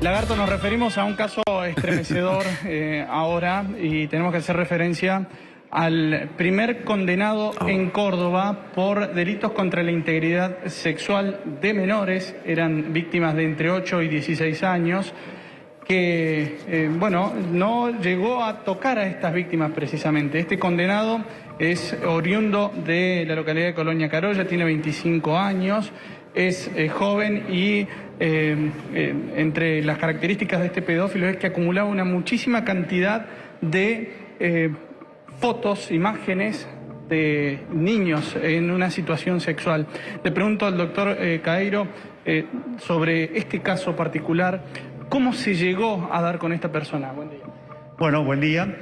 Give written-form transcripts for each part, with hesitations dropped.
Lagarto, nos referimos a un caso estremecedor ahora y tenemos que hacer referencia al primer condenado en Córdoba por delitos contra la integridad sexual de menores. Eran víctimas de entre 8 y 16 años que, no llegó a tocar a estas víctimas precisamente. Este condenado es oriundo de la localidad de Colonia Carolla, tiene 25 años, es joven y entre las características de este pedófilo es que acumulaba una muchísima cantidad de fotos, imágenes de niños en una situación sexual. Le pregunto al doctor Caeiro sobre este caso particular, ¿cómo se llegó a dar con esta persona? Buen día. Bueno, buen día.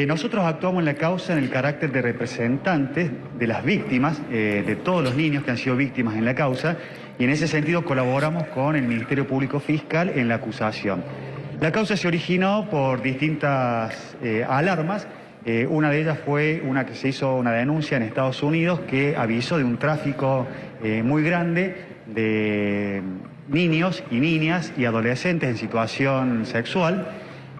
Nosotros actuamos en la causa en el carácter de representantes de las víctimas, de todos los niños que han sido víctimas en la causa, y en ese sentido colaboramos con el Ministerio Público Fiscal en la acusación. La causa se originó por distintas alarmas. Una de ellas fue una que se hizo una denuncia en Estados Unidos que avisó de un tráfico muy grande de niños y niñas y adolescentes en situación sexual.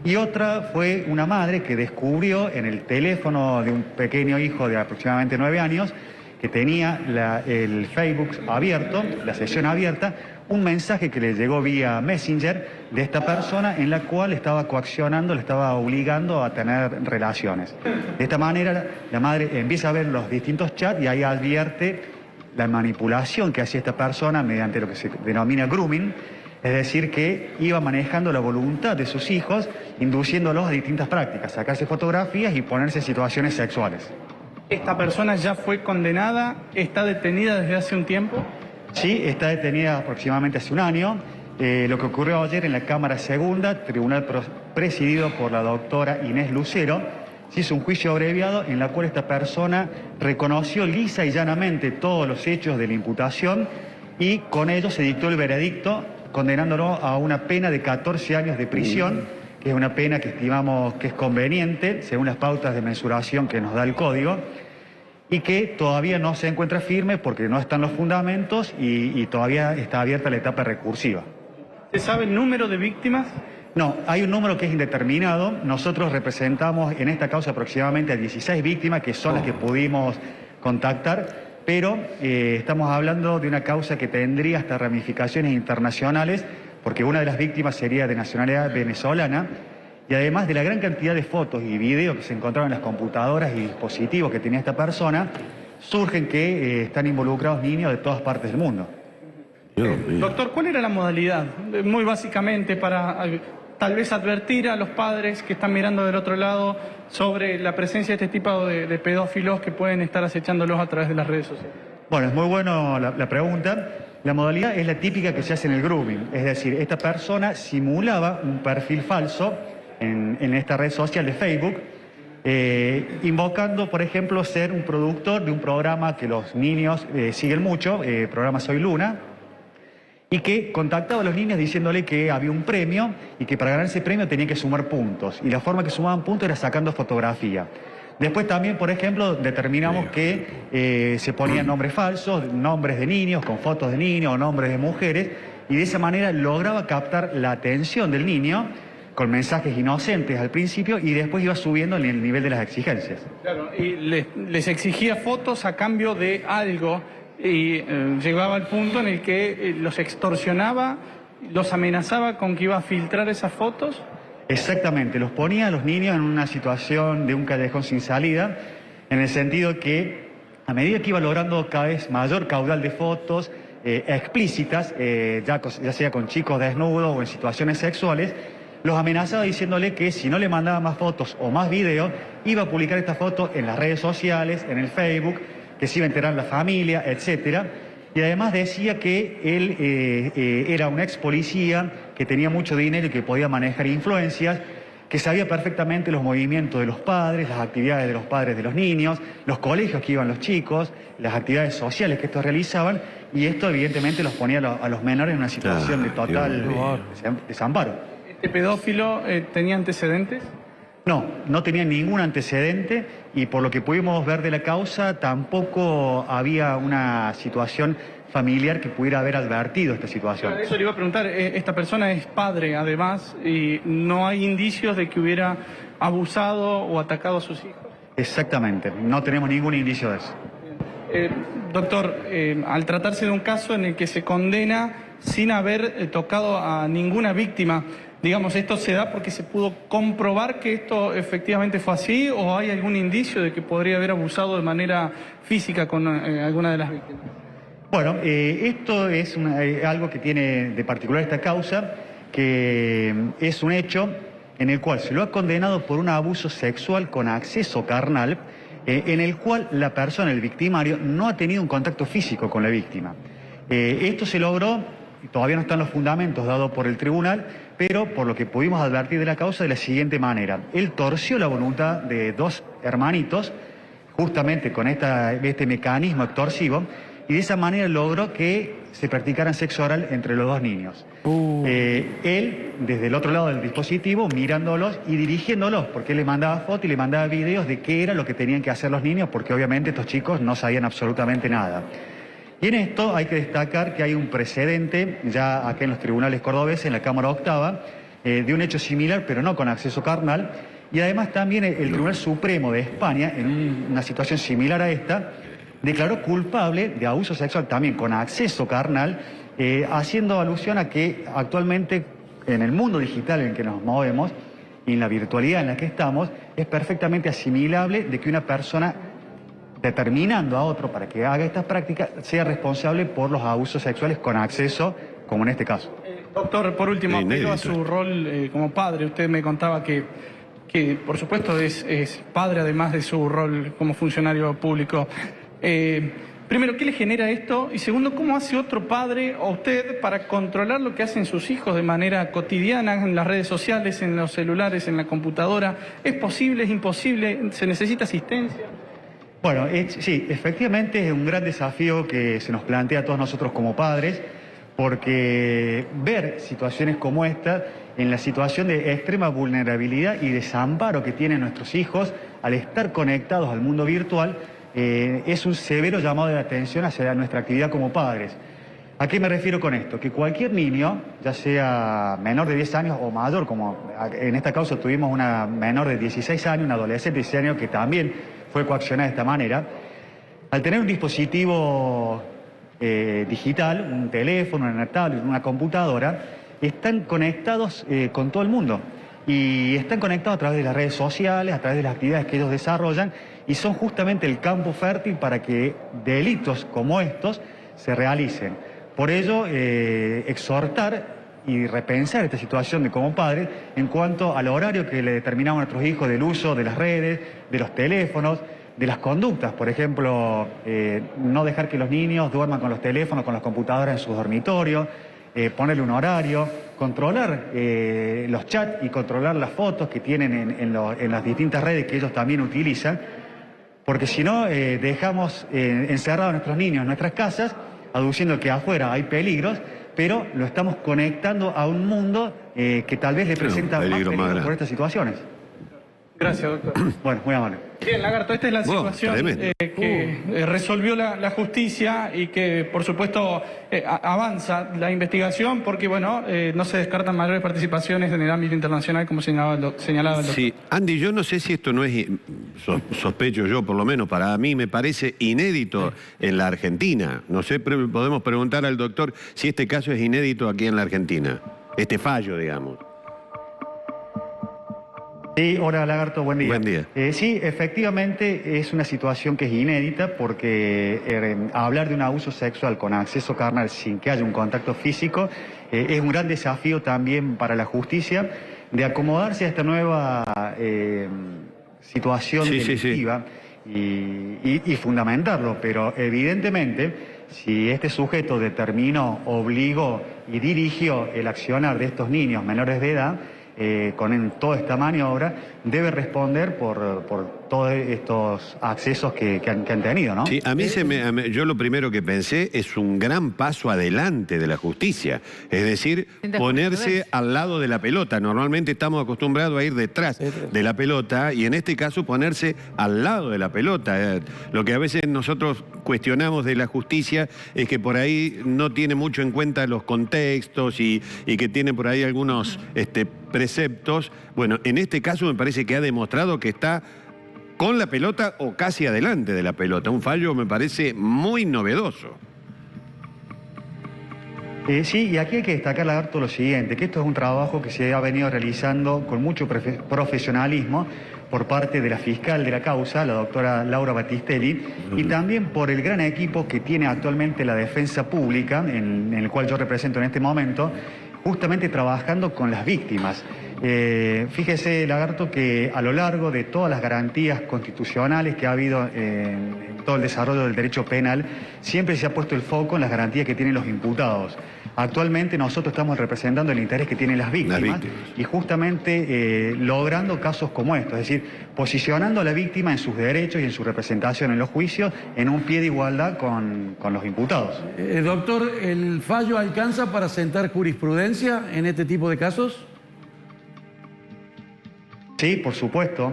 Y otra fue una madre que descubrió en el teléfono de un pequeño hijo de aproximadamente 9 años que tenía el Facebook abierto, la sesión abierta, un mensaje que le llegó vía Messenger de esta persona en la cual estaba coaccionando, le estaba obligando a tener relaciones. De esta manera la madre empieza a ver los distintos chats y ahí advierte la manipulación que hacía esta persona mediante lo que se denomina grooming, es decir, que iba manejando la voluntad de sus hijos, induciéndolos a distintas prácticas, sacarse fotografías y ponerse en situaciones sexuales. ¿Esta persona ya fue condenada? ¿Está detenida desde hace un tiempo? Sí, está detenida aproximadamente hace un año. Lo que ocurrió ayer en la Cámara Segunda, tribunal presidido por la doctora Inés Lucero, se hizo un juicio abreviado en la cual esta persona reconoció lisa y llanamente todos los hechos de la imputación y con ello se dictó el veredicto condenándolo a una pena de 14 años de prisión, que es una pena que estimamos que es conveniente según las pautas de mensuración que nos da el Código, y que todavía no se encuentra firme porque no están los fundamentos y todavía está abierta la etapa recursiva. ¿Se sabe el número de víctimas? No, hay un número que es indeterminado. Nosotros representamos en esta causa aproximadamente a 16 víctimas, que son las que pudimos contactar, pero estamos hablando de una causa que tendría hasta ramificaciones internacionales, porque una de las víctimas sería de nacionalidad venezolana, y además de la gran cantidad de fotos y videos que se encontraban en las computadoras y dispositivos que tenía esta persona, surgen que están involucrados niños de todas partes del mundo. Doctor, ¿cuál era la modalidad? Muy básicamente para tal vez advertir a los padres que están mirando del otro lado sobre la presencia de este tipo de pedófilos que pueden estar acechándolos a través de las redes sociales. Bueno, es muy bueno la pregunta. La modalidad es la típica que se hace en el grooming, es decir, esta persona simulaba un perfil falso en esta red social de Facebook, invocando, por ejemplo, ser un productor de un programa que los niños siguen mucho, programa Soy Luna, y que contactaba a los niños diciéndole que había un premio y que para ganar ese premio tenían que sumar puntos. Y la forma que sumaban puntos era sacando fotografía. Después también, por ejemplo, determinamos que se ponían nombres falsos, nombres de niños con fotos de niños o nombres de mujeres, y de esa manera lograba captar la atención del niño con mensajes inocentes al principio y después iba subiendo en el nivel de las exigencias. Claro, y les exigía fotos a cambio de algo y llegaba al punto en el que los extorsionaba, los amenazaba con que iba a filtrar esas fotos. Exactamente, los ponía a los niños en una situación de un callejón sin salida, en el sentido que a medida que iba logrando cada vez mayor caudal de fotos explícitas, ya sea con chicos desnudos o en situaciones sexuales, los amenazaba diciéndole que si no le mandaba más fotos o más videos, iba a publicar estas fotos en las redes sociales, en el Facebook, que se iba a enterar la familia, etcétera. Y además decía que él era un ex policía, que tenía mucho dinero y que podía manejar influencias, que sabía perfectamente los movimientos de los padres, las actividades de los padres de los niños, los colegios que iban los chicos, las actividades sociales que estos realizaban, y esto evidentemente los ponía a los menores en una situación de total desamparo. ¿Este pedófilo tenía antecedentes? No, no tenía ningún antecedente y por lo que pudimos ver de la causa tampoco había una situación familiar que pudiera haber advertido esta situación. Eso le iba a preguntar, esta persona es padre además y no hay indicios de que hubiera abusado o atacado a sus hijos. Exactamente, no tenemos ningún indicio de eso. Doctor, al tratarse de un caso en el que se condena sin haber tocado a ninguna víctima, digamos, ¿esto se da porque se pudo comprobar que esto efectivamente fue así o hay algún indicio de que podría haber abusado de manera física con alguna de las víctimas? Bueno, esto es algo que tiene de particular esta causa, que es un hecho en el cual se lo ha condenado por un abuso sexual con acceso carnal, en el cual la persona, el victimario, no ha tenido un contacto físico con la víctima. Esto se logró, todavía no están los fundamentos dados por el tribunal, pero por lo que pudimos advertir de la causa de la siguiente manera. Él torció la voluntad de dos hermanitos, justamente con este mecanismo extorsivo, y de esa manera logró que se practicaran sexo oral entre los dos niños. Él, desde el otro lado del dispositivo, mirándolos y dirigiéndolos, porque él les mandaba fotos y les mandaba videos de qué era lo que tenían que hacer los niños, porque obviamente estos chicos no sabían absolutamente nada. Y en esto hay que destacar que hay un precedente, ya acá en los tribunales cordobeses, en la Cámara Octava, de un hecho similar, pero no con acceso carnal, y además también el Tribunal Supremo de España, en una situación similar a esta, declaró culpable de abuso sexual también con acceso carnal, haciendo alusión a que actualmente en el mundo digital en el que nos movemos y en la virtualidad en la que estamos, es perfectamente asimilable de que una persona, determinando a otro para que haga estas prácticas, sea responsable por los abusos sexuales con acceso, como en este caso. Doctor, por último, apelo a su rol como padre. Usted me contaba que por supuesto es padre además de su rol como funcionario público. Primero, ¿qué le genera esto? Y segundo, ¿cómo hace otro padre o usted para controlar lo que hacen sus hijos de manera cotidiana en las redes sociales, en los celulares, en la computadora? ¿Es posible? ¿Es imposible? ¿Se necesita asistencia? Bueno, sí, efectivamente es un gran desafío que se nos plantea a todos nosotros como padres, porque ver situaciones como esta, en la situación de extrema vulnerabilidad y desamparo que tienen nuestros hijos al estar conectados al mundo virtual, es un severo llamado de atención hacia nuestra actividad como padres. ¿A qué me refiero con esto? Que cualquier niño, ya sea menor de 10 años o mayor, como en esta causa tuvimos una menor de 16 años, una adolescente de 16 años que también fue coaccionada de esta manera, al tener un dispositivo digital, un teléfono, una tablet, una computadora, están conectados con todo el mundo. Y están conectados a través de las redes sociales, a través de las actividades que ellos desarrollan, y son justamente el campo fértil para que delitos como estos se realicen. Por ello, exhortar y repensar esta situación de como padres en cuanto al horario que le determinamos a nuestros hijos del uso de las redes, de los teléfonos, de las conductas. Por ejemplo, no dejar que los niños duerman con los teléfonos, con las computadoras en sus dormitorios, ponerle un horario, controlar los chats y controlar las fotos que tienen en las distintas redes que ellos también utilizan, porque si no dejamos encerrados a nuestros niños en nuestras casas, aduciendo que afuera hay peligros, pero lo estamos conectando a un mundo que tal vez le presenta más peligro por estas situaciones. Gracias, doctor. Bueno, muy amable. Bien, Lagarto, esta es la situación que resolvió la justicia y que, por supuesto, avanza la investigación porque, bueno, no se descartan mayores participaciones en el ámbito internacional, como señalaba el doctor. Sí, Andy, yo no sé si esto no es, sospecho yo por lo menos, para mí me parece inédito en la Argentina. No sé, podemos preguntar al doctor si este caso es inédito aquí en la Argentina, este fallo, digamos. Sí, hola Lagarto, buen día. Buen día. Sí, efectivamente es una situación que es inédita porque hablar de un abuso sexual con acceso carnal sin que haya un contacto físico es un gran desafío también para la justicia de acomodarse a esta nueva situación delictiva y fundamentarlo, pero evidentemente si este sujeto determinó, obligó y dirigió el accionar de estos niños menores de edad, con toda esta maniobra, debe responder por todos estos accesos que han tenido, ¿no? Sí, a mí yo lo primero que pensé es un gran paso adelante de la justicia, es decir, ponerse al lado de la pelota. Normalmente estamos acostumbrados a ir detrás de la pelota y en este caso ponerse al lado de la pelota. Lo que a veces nosotros cuestionamos de la justicia es que por ahí no tiene mucho en cuenta los contextos y que tiene por ahí algunos preceptos. Bueno, en este caso me parece que ha demostrado que está con la pelota o casi adelante de la pelota. Un fallo me parece muy novedoso. Sí, y aquí hay que destacar, Lagarto, lo siguiente, que esto es un trabajo que se ha venido realizando con mucho profesionalismo por parte de la fiscal de la causa, la doctora Laura Battistelli, y también por el gran equipo que tiene actualmente la defensa pública, en el cual yo represento en este momento, justamente trabajando con las víctimas. Fíjese, Lagarto, que a lo largo de todas las garantías constitucionales que ha habido en todo el desarrollo del derecho penal, siempre se ha puesto el foco en las garantías que tienen los imputados. Actualmente nosotros estamos representando el interés que tienen las víctimas y justamente logrando casos como estos, es decir, posicionando a la víctima en sus derechos y en su representación en los juicios en un pie de igualdad con los imputados. Doctor, ¿el fallo alcanza para sentar jurisprudencia en este tipo de casos? Sí, por supuesto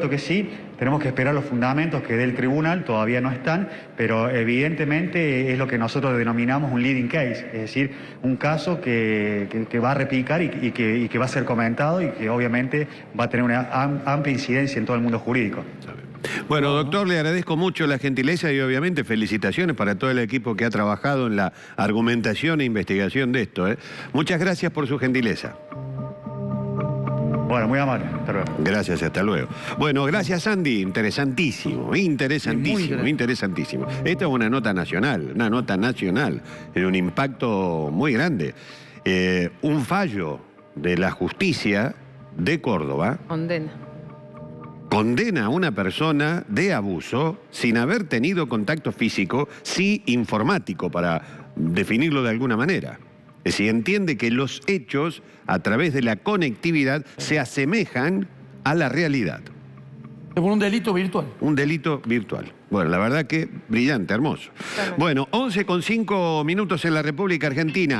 que sí. Tenemos que esperar los fundamentos que dé el tribunal, todavía no están, pero evidentemente es lo que nosotros denominamos un leading case, es decir, un caso que va a repicar y que va a ser comentado y que obviamente va a tener una amplia incidencia en todo el mundo jurídico. Bueno, doctor, le agradezco mucho la gentileza y obviamente felicitaciones para todo el equipo que ha trabajado en la argumentación e investigación de esto. Muchas gracias por su gentileza. Bueno, muy amable. Hasta luego. Gracias, hasta luego. Bueno, gracias, Andy. Interesantísimo. Esta es una nota nacional, en un impacto muy grande. Un fallo de la justicia de Córdoba condena a una persona de abuso sin haber tenido contacto físico, sí informático, para definirlo de alguna manera. Es decir, entiende que los hechos, a través de la conectividad, se asemejan a la realidad. Es un delito virtual. Un delito virtual. Bueno, la verdad que brillante, hermoso. Bueno, 11:05 en la República Argentina.